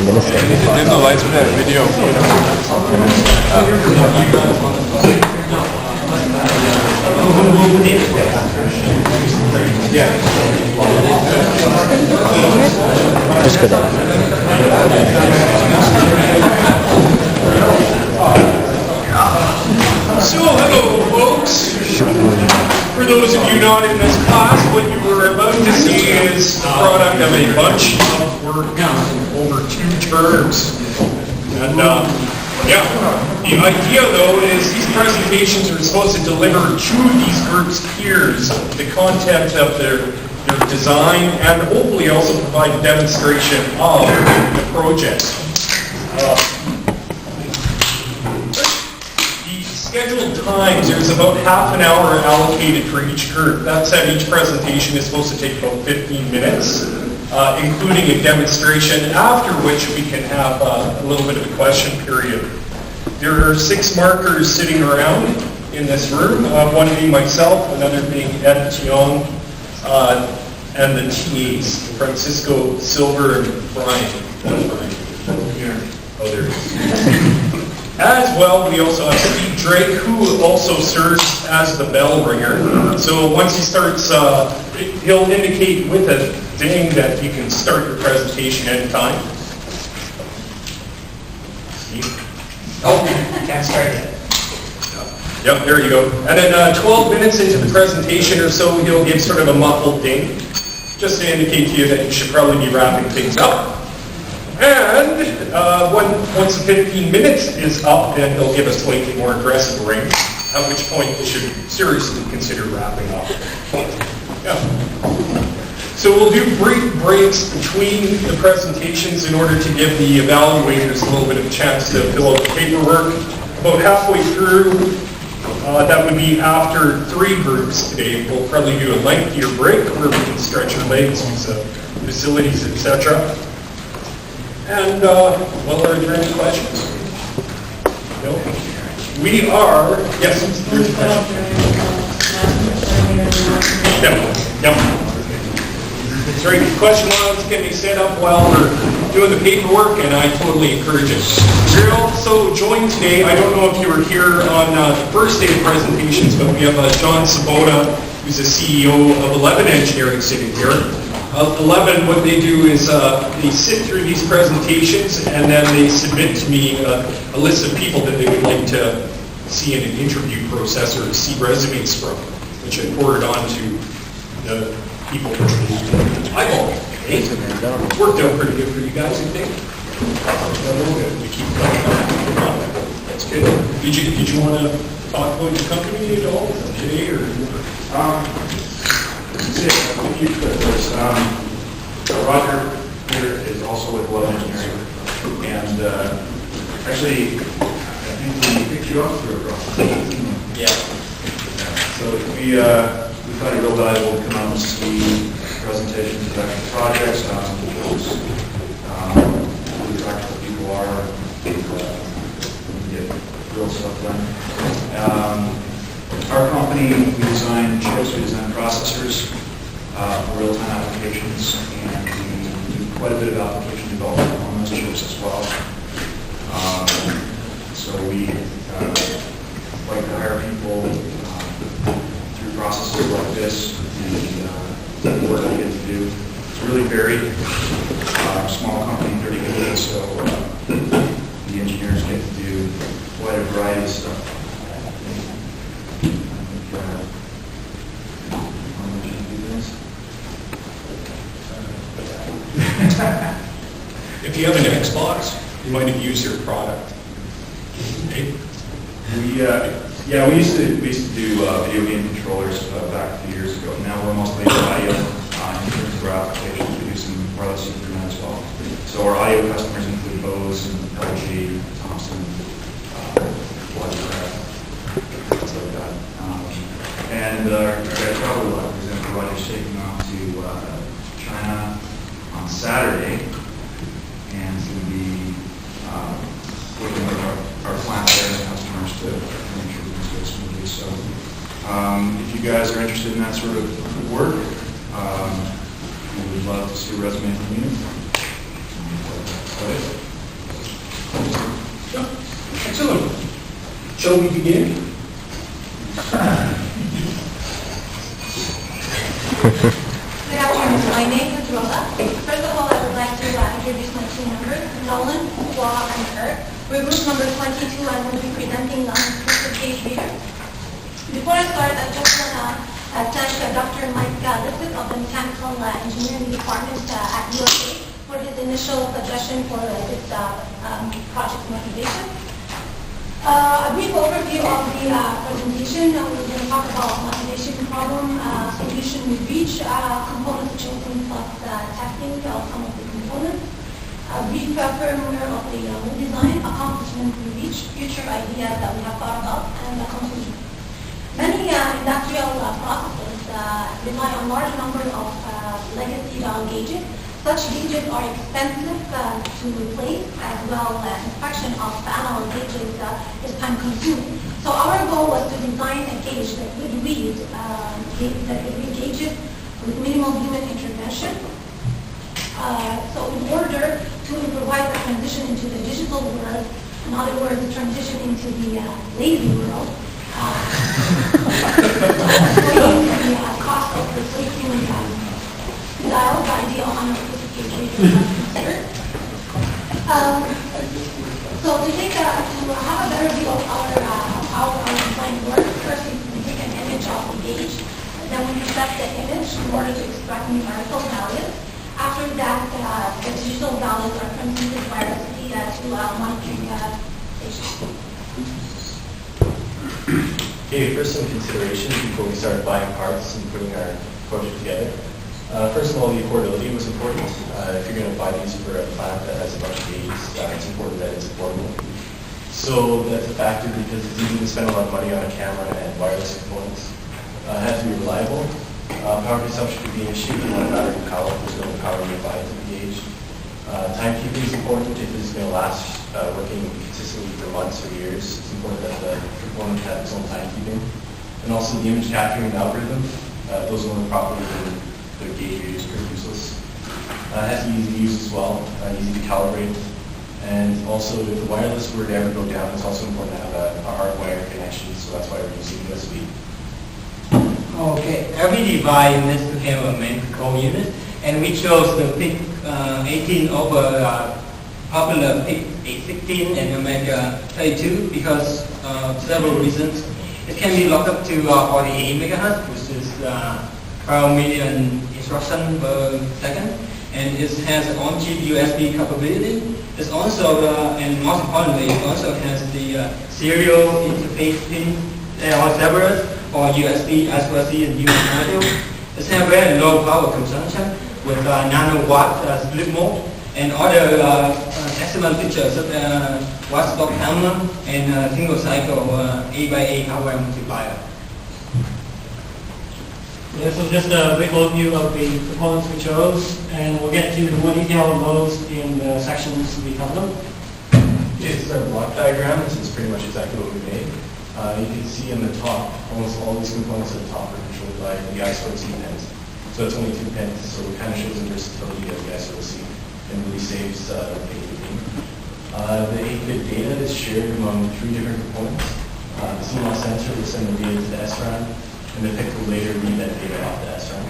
Minister. Dim the lights with that video. Just go down. So, hello, folks. For those of you not in this class, what you were about to see is the product of a bunch of work over 2 terms. And, yeah, the idea, though, is these presentations are supposed to deliver to these groups' peers the content of their design and hopefully also provide a demonstration of the project. Scheduled times, there's about half an hour allocated for each group. That said, each presentation is supposed to take about 15 minutes, including a demonstration, after which we can have a little bit of a question period. There are 6 markers sitting around in this room, one being myself, another being Ed Tiong, and the TAs, Francisco, Silver, and Brian. Here. Oh, there he is. As well, we also have Steve Drake, who also serves as the bell ringer. So once he starts, he'll indicate with a ding that you can start your presentation anytime. Steve? Oh, can't start yet. Yep, there you go. And then 12 minutes into the presentation or so, he'll give sort of a muffled ding, just to indicate to you that you should probably be wrapping things up. And once the 15 minutes is up, then he'll give us 20 more aggressive rings, at which point we should seriously consider wrapping up. Yeah. So we'll do brief breaks between the presentations in order to give the evaluators a little bit of a chance to fill out the paperwork. About halfway through, that would be after 3 groups today. We'll probably do a lengthier break where we can stretch our legs, use facilities, etc. And, well, are there any questions? No? We are, yes, there's a question. Yep. Sorry, the question was, can they set up while we're doing the paperwork? And I totally encourage it. We're also joined today, I don't know if you were here on the first day of presentations, but we have John Sabota, who's the CEO of 11 Engineering sitting here. 11, what they do is they sit through these presentations and then they submit to me a list of people that they would like to see in an interview process or see resumes from, which I forward on to the people. It's worked out pretty good for you guys, I think. We keep going. That's good. Did you want to talk about your company at all today, or? If you could, Roger here is also with Rola Engineering, and actually, I think we picked you up through a process. Yeah. So we thought it real valuable to come out and see presentations of actual projects, who the practical people are, get real stuff done. Our company, we design chips, we design processors for real-time applications, and we do quite a bit of application development on those chips as well. So we like to hire people through processes like this, and the work we get to do. It's really varied. Small company, 30 people, so the engineers get to do quite a variety of stuff. If you have an Xbox, you might have used your product. Hey? We used to do video game controllers back a few years ago. Now we're mostly audio in terms of our applications. We do some wireless Ethernet as well. So our audio customers include Bose and LG, Thompson, Logitech, things like that. And our guys probably like, for example, Roger's taking off to China on Saturday, and it's going to be working with our plant there and customers to make sure things go smoothly. So if you guys are interested in that sort of work, we would love to see a resume from you. Shall we begin? Good afternoon. My name is Rola. First of all, I would like to introduce my team members, Noland, Khoa, and Kirk. We're group number 22 and we'll be presenting the unscripted gauge reader. Before I start, I just want to thank Dr. Mike Lippitt of the Mechanical Engineering Department at USA for his initial suggestion for this project motivation. A brief overview of the presentation. We're going to talk about motivation problem, solution we reach, components chosen plus testing of some of the components, a brief firmware of the whole design, accomplishments we reach, future ideas that we have thought about, and a conclusion. Many industrial processes rely on large number of legacy dial gauges. Such gauges are expensive to replace, as well as inspection of analog gauges is time consuming. So our goal was to design a gauge that would read gauges with minimal human intervention. So in order to improvise the transition into the digital world, in other words, the transition into the lazy world, avoiding the cost of replacing dials, the ideal considered. So to have a better view of how our design works, first we take an image of the gauge, then we set the image in order to extract numerical values. After that, the digital values are transmitted wirelessly to monitoring stations. Okay, first some considerations before we start buying parts and putting our project together. First of all, the affordability was important. If you're going to buy these for a plant that has a bunch of gauges, it's important that it's affordable. So that's a factor because it's easy to spend a lot of money on a camera and wireless components. It has to be reliable. Power consumption could be an issue. You want battery power. There's no power nearby to the gauge. Timekeeping is important. If it's going to last working consistently for months or years, it's important that the component has its own timekeeping. And also the image capturing algorithm. Those are properly the gauge readers are useless. It has to be easy to use as well, easy to calibrate. And also, if the wireless were to ever go down, it's also important to have a hardwire connection, so that's why we're using USB. Okay, every device needs to have a main control unit, and we chose the PIC 18 over popular PIC 816 and Omega 32 because several reasons. It can be locked up to 48 megahertz, which is 12 million instructions per second, and it has an on-chip USB capability. It's also, and most importantly, it also has the serial interface pin or separate or USB, I2C, and USB module. It has very low power consumption with nanowatt sleep mode and other excellent features such as watchdog camera and single cycle 8x8 hardware multiplier. Yeah, so just a quick overview of the components we chose, and we'll get to more detail of those in the sections we cover them. Okay, this is our block diagram. This is pretty much exactly what we made. You can see on the top, almost all these components at the top are controlled by the I2C pins. So it's only 2 pins, so it kind of shows the versatility of the I2C and really saves packaging. The 8-bit data is shared among 3 different components. The CMOS sensor will send the data to the SRAM, and the PIC will later read that data off the SRAM.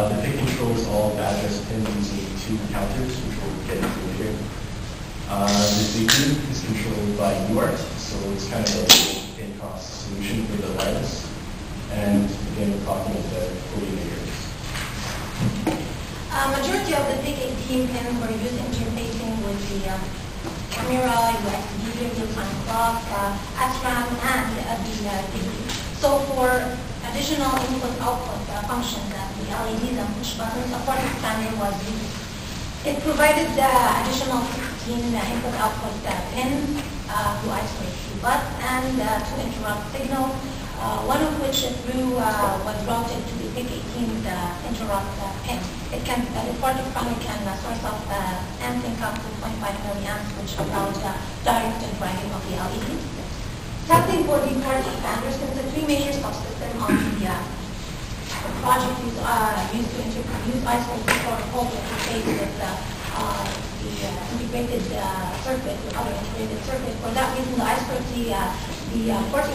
The PIC controls all the address pins using 2 counters, which we'll get into later. The CPU is controlled by UART, so it's kind of a pin-cost solution for the wireless. And again, we're talking about the 40 megahertz. Majority of the PIC 18 pins were used interfacing with the camera, USB, real-time clock, SRAM, and the CPU. So for additional input-output functions, the LEDs and push buttons, a port expander was used. It provided additional 16 input-output pins to isolate the bus and to interrupt signal, one of which was routed to the PIC 18 interrupt pin. The port expander can source up and sync up to 25 milliamps, which allows direct driving of the LEDs. Testing for the port expanders, since the 3 major subsystems on the project used to use isolate the protocol to interface with the integrated circuit, with other integrated circuits. For that reason, the I2C the port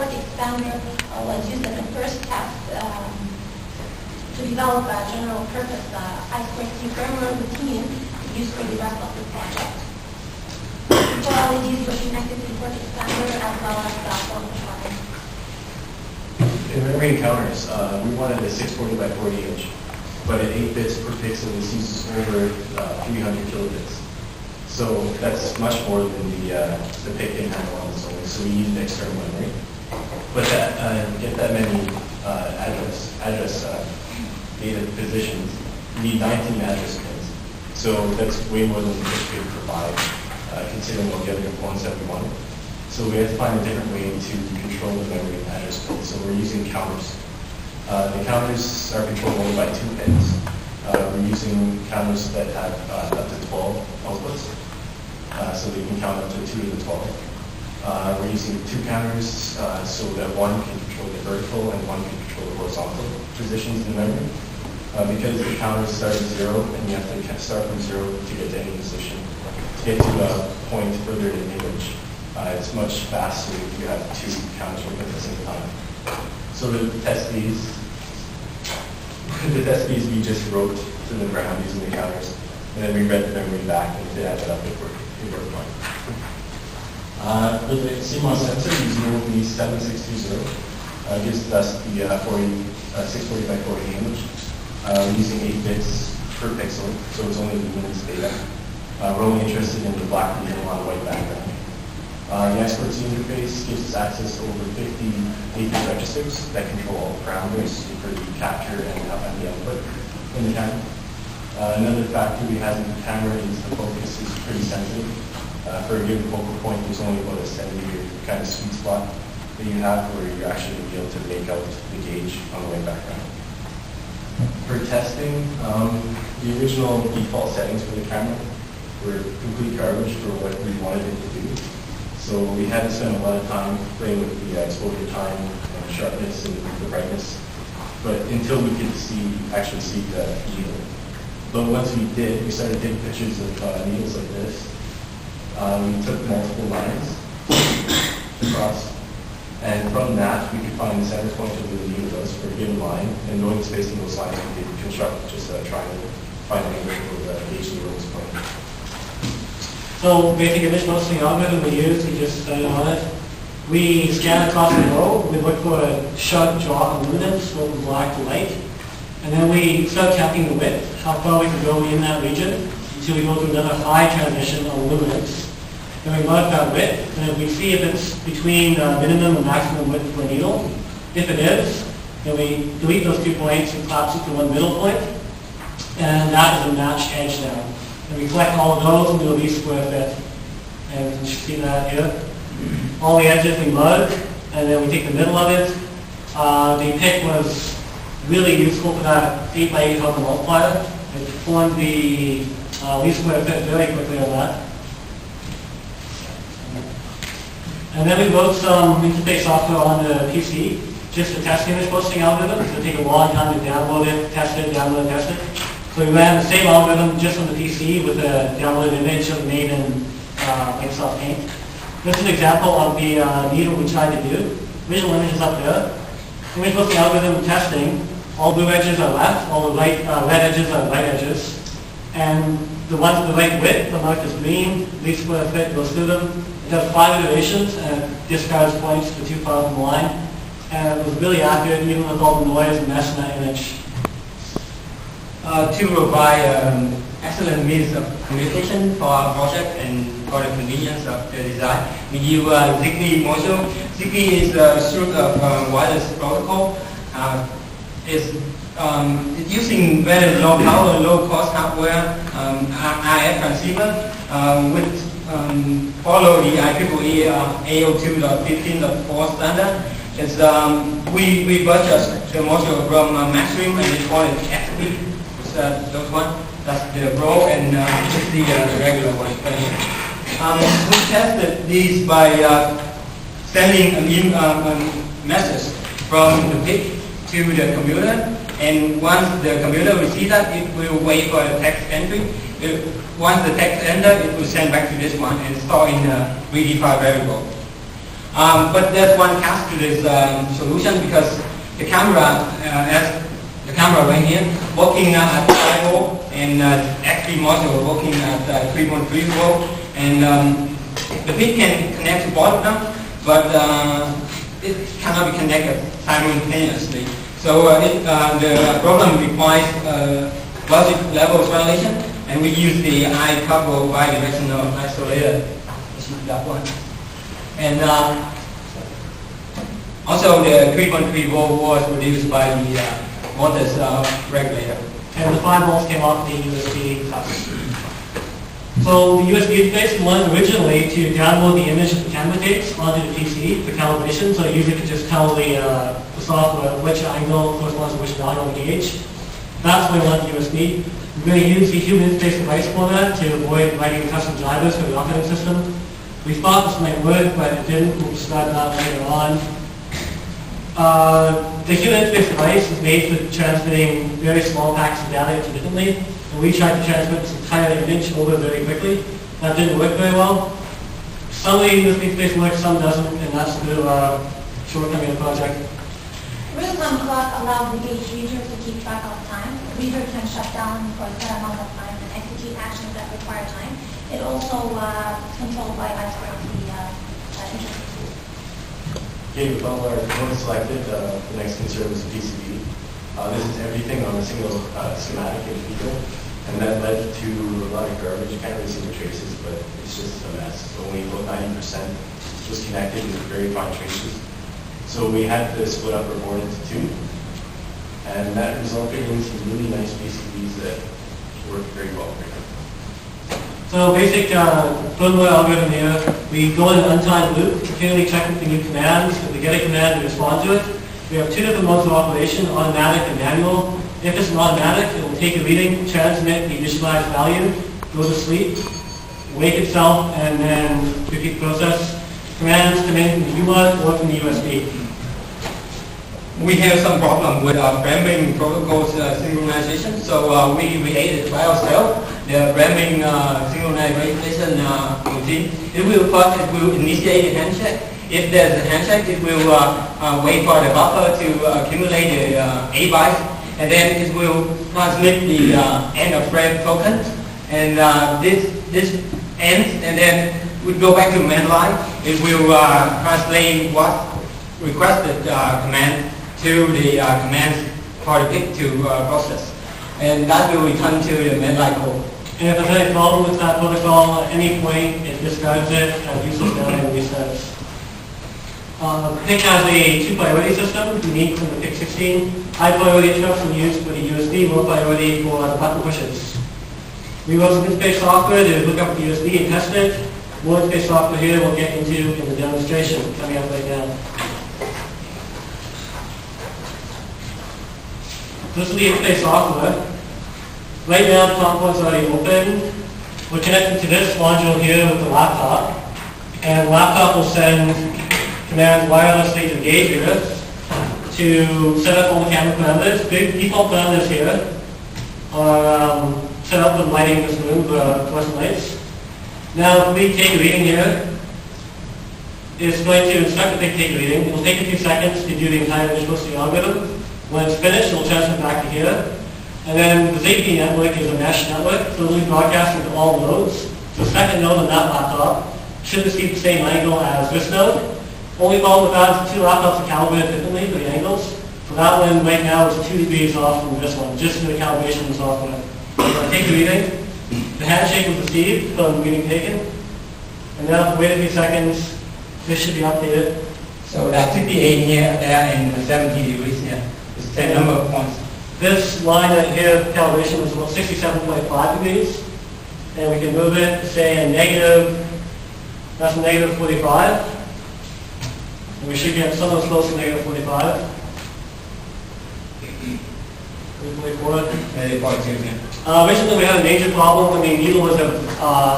expander was used as the first test to develop a general purpose I2C firmware routine used for the rest of the project. Four LEDs were connected to the port expander as well as the port controller. In memory encounters, we wanted a 640 by 40 inch, but at 8 bits per pixel, this uses over 300 kilobits. So that's much more than the PIC can handle on its own. So we need an external memory. But to get that many address data positions, you need 19 address pins. So that's way more than the PIC could provide, considering all the other components that we wanted. So we had to find a different way to control the memory address pins. So we're using counters. The counters are controlled only by 2 pins. We're using counters that have up to 12 outputs. So they can count up to 2 to the 12. We're using 2 counters so that one can control the vertical and one can control the horizontal positions in the memory. Because the counters start at 0 and you have to start from 0 to get to any position. To get to a point further in the image, it's much faster if you have 2 counters working at the same time. So to test these, we just wrote to the ground using the counters, and then we read the memory back, and if it added up, it worked fine. For the CMOS sensor, using OB7620, gives us the 640 by 40 image. We're using 8 bits per pixel, so it's only luminance data. We're only interested in the black needle on a white background. The I2C interface gives us access to over 50 AV registers that control all the parameters for the capture and the output in the camera. Another factor we have in the camera is the focus is pretty sensitive. For a given focal point, there's only about a centimeter kind of sweet spot that you have where you're actually going to be able to make out the gauge on the white background. For testing, the original default settings for the camera were complete garbage for what we wanted it to do. So we had to spend a lot of time playing with the exposure time and sharpness and the brightness, but until we could actually see the needle. But once we did, we started taking pictures of needles like this. We took multiple lines across, and from that we could find the center point of the needle was for a given line, and knowing the spacing of those lines, we could construct just a triangle, find an angle for the gauge needle was point. So basic image processing algorithm we use, we just studied on it. We scan across the row, we look for a sharp drop in luminance from black to white, and then we start counting the width, how far we can go in that region, until we go to another high transition of luminance. Then we mark that width, and if we see if it's between minimum and maximum width for a needle. If it is, then we delete those 2 points and collapse it to one middle point, and that is a matched edge now. And we collect all of those and do a least square fit. And you can see that here. All the edges we mark, and then we take the middle of it. The PIC was really useful for that 8 by 8 Hubble multiplier. It performed the least square fit very quickly on that. And then we wrote some interface software on the PC just to test the image processing algorithm. It would take a long time to download it, test it, download it, test it. So we ran the same algorithm just on the PC with a downloaded image made in Microsoft Paint. This is an example of the needle we tried to do. Visual image is up there. Image processing algorithm testing. All blue edges are left, all the red edges are right edges. And the ones with the right width are marked as green, least square fit goes through them. It does 5 iterations and it discards points for too far from the line. And it was really accurate even with all the noise and mess in that image. To provide excellent means of communication for our project and for the convenience of the design, we use ZigBee module. ZigBee is a suite of wireless protocol. It's using very low power, low cost hardware, RF transceiver, which follow the IEEE 802.15.4 standard. It's, we purchased the module from Maxstream and it's called XP. Those one, that's the Pro and just the regular one. We tested these by sending a message from the PIC to the computer, and once the computer receives that, it will wait for the text entry. Once the text enters, it will send back to this one and store in a redefined variable. But there's one catch to this solution because the camera, as the camera right here, working at 5 volt, and XP module working at 3.3 volt, and the pin can connect to both of them, but it cannot be connected simultaneously. So the program requires logic level translation, and we use the I-couple bidirectional isolator, which is that one. And also the 3.3 volt was produced by the voltage regulator. And the 5 volts came off the USB cup. So the USB interface was originally to download the image of the camera tapes onto the PC for calibration, so the user could just tell the software which angle corresponds to which diagonal gauge. That's why we want the USB. We're going to use the human interface device format to avoid writing custom drivers for the operating system. We thought this might work, but it didn't. We'll describe that later on. The human interface device is made for transmitting very small packets of data intermittently, and we tried to transmit this entire image over very quickly. That didn't work very well. Some of the USB interface works, some doesn't, and that's the shortcoming of the project. Real-time clock allows the gauge reader to keep track of time. The reader can shut down for a set amount of time and execute actions that require time. It also controlled by I-square interface. Okay, with all our components selected, the next concern was the PCB. This is everything on a single schematic in Vigo, and that led to a lot of garbage. You can't really see the traces, but it's just a mess. Only about 90% was connected with very fine traces. So we had to split up our board into two, and that resulted in some really nice PCBs that work very well for you. So basic firmware algorithm here, we go in an untimed loop, continually checking for new commands. If we get a command, we respond to it. We have two different modes of operation, automatic and manual. If it's an automatic, it will take a reading, transmit the initialized value, go to sleep, wake itself, and then repeat the process. Commands come in from the UART or from the USB. We have some problem with ramming protocols synchronization, so we created by ourselves the ramming synchronization routine. It will initiate a handshake. If there's a handshake, it will wait for the buffer to accumulate the A bytes, and then it will transmit the end of frame token, and this ends, and then we go back to main line. It will translate what requested command to the commands for the PIC to process. And that will return to the mainline code. And if there's any problem with that protocol at any point, it discards it and uses data and resets. PIC has a two-priority system, unique from the PIC 16. High priority instruction used for the USB, low priority for the button pushes. We wrote some interface software to look up the USB and test it. More interface software here we'll get into in the demonstration coming up right now. This is the interface software. Right now the top one's already open. We're connected to this module here with the laptop. And the laptop will send commands wirelessly to the gauge reader to set up all the camera parameters. Big default parameters here are set up with lighting in this room, fluorescent lights. Now if we take a reading here, it's going to instruct the PIC take a reading. It will take a few seconds to do the entire visual C algorithm. When it's finished, it will transfer back to here. And then the ZigBee network is a mesh network, so it will be broadcasting to all nodes. The second node on that laptop should receive the same angle as this node. Only problem with that is the two laptops are calibrated differently for the angles. So that one right now is 2 degrees off from this one, just for the calibration of the software. So I take the reading. The handshake was received from the reading taken. And now if we wait a few seconds, this should be updated. So that's 58 here, there, and 70 degrees here. It's 10 number of points. This line right here, calibration is about 67.5 degrees. And we can move it to say a negative, that's a negative 45. And we should get somewhere close to negative 45. 44. Originally we had a major problem when the needle was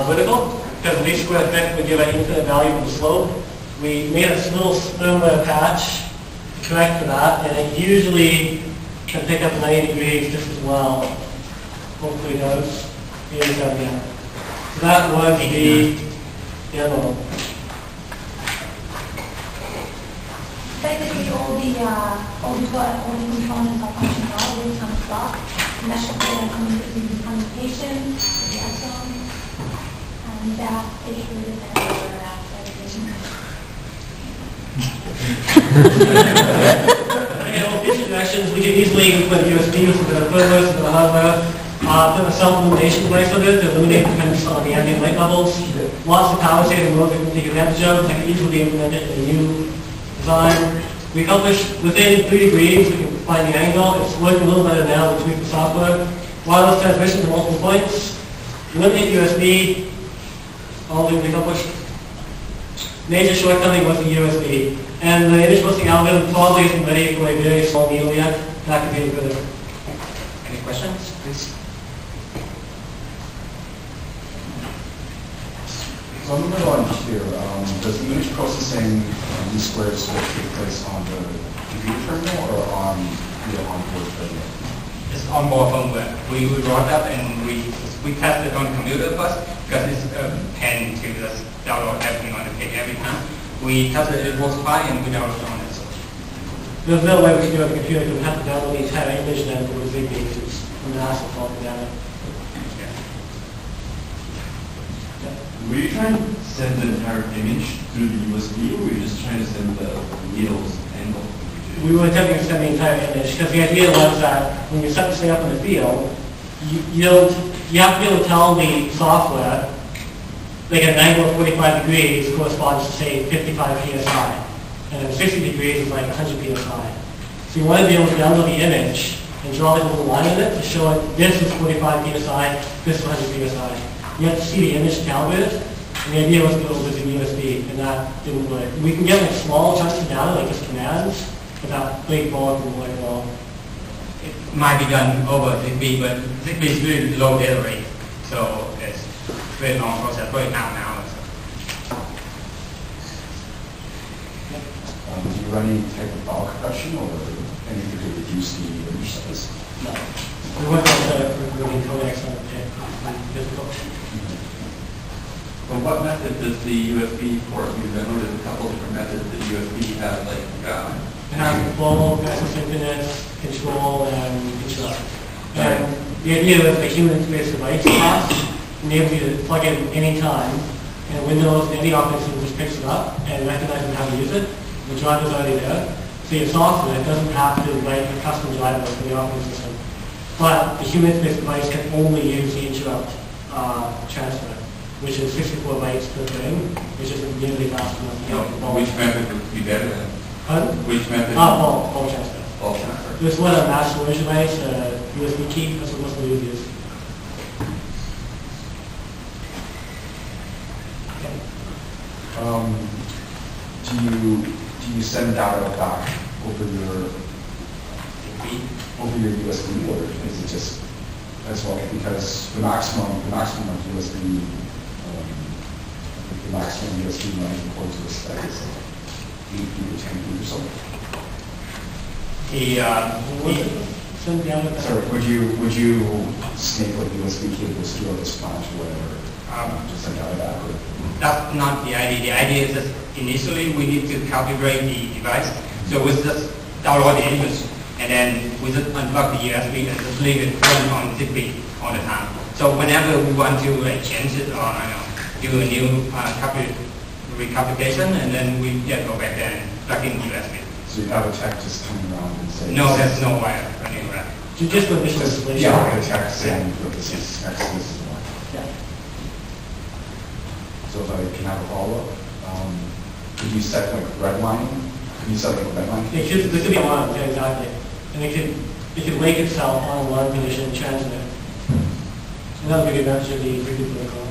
vertical, because the least square fit would give an infinite value for the slope. We made a little firmware patch to correct for that, and it usually can pick up 90 degrees just as well. Hopefully it does. 87, yeah. So that was the demo. all the components are functioning well, real-time clock, mesh data communication, the capstone, and that is really the application. Future connections, we can easily put USB with the firmware, with the hardware, put a self-illumination device on it to illuminate depending on the ambient light levels. Lots of power saving modes we can take advantage of, and easily be implemented in a new design. We accomplish within 3 degrees, we can find the angle. It's working a little better now, we tweak the software. Wireless transmission to multiple points. Eliminate USB, all we accomplished. Major shortcoming was the USB. And the image processing algorithm probably isn't ready for a very small needle yet. That could be better. Any questions, please? So I'm going to go on here. Does the image processing these squares take place on the computer terminal or on the onboard terminal? It's onboard firmware. We wrote up and we test it on the computer first because it's a pain to just download everything on the page every time. We tested it works fine and we download it on it. So. There's no way we can do it on the computer. We have to download the entire image then for the ZigBee. It's a massive altogether. Were you trying to send the entire image through the USB, or were you just trying to send the needle's angle? We were attempting to send the entire image because the idea was that when you set this thing up in the field, you have to be able to tell the software like an angle of 45 degrees corresponds to say 55 psi, and then 60 degrees is like 100 psi. So you want to be able to download the image and draw like a little line in it to show it this is 45 psi, this is 100 psi. You have to see the image calibrated, and the idea was to go with the USB, and that didn't work. We can get like small chunks of data, like just commands, but that big bulk didn't work at all. It might be done over ZigBee, but ZigBee is really low data rate, so it's very long process, probably half an hour. So. Do you run any type of file compression or anything to reduce the image size? No. We went on to recording codecs on the difficult. Well, what method does the USB port use? I know there's a couple different methods that USB has, like Full, asynchronous, control, and control. And the idea with the human interface device class enables you to plug in any time, and Windows, any operating system just picks it up and recognizes how to use it. The driver's already there. So your software doesn't have to write a custom driver for the operating system. But the human interface device can only use the interrupt transfer, which is 64 bytes per frame, which is nearly fast enough. Which method would be better than? Pardon? Which method? Ball transfer. Ball transfer. This is what a mass storage device, USB key, that's what most of the use. Do you send data back over your USB, or is it just as well? Because the maximum of USB, the maximum USB running according to the spec is 8 feet or 10 feet or something. Sorry, would you snake like USB cables through this flash or whatever? Just send data back? Or? That's not the idea. The idea is that initially we need to calibrate the device. So we just download the image and then we just unplug the USB and just leave it running on ZigBee all the time. So whenever we want to change it or do a new recalculation, and then we just go back there and plug in the USB. So you have a tech just coming around and saying... No, there's no wire running around. Just for visual installation. Yeah, like a tech saying that this is X, this is Y. Yeah. So if I can have a follow-up, could you set like redlining? Can you set like a redline? This could be alarm, yeah, exactly. And it could wake itself on alarm condition and transmit. And that would be the advantage of the 3D protocol.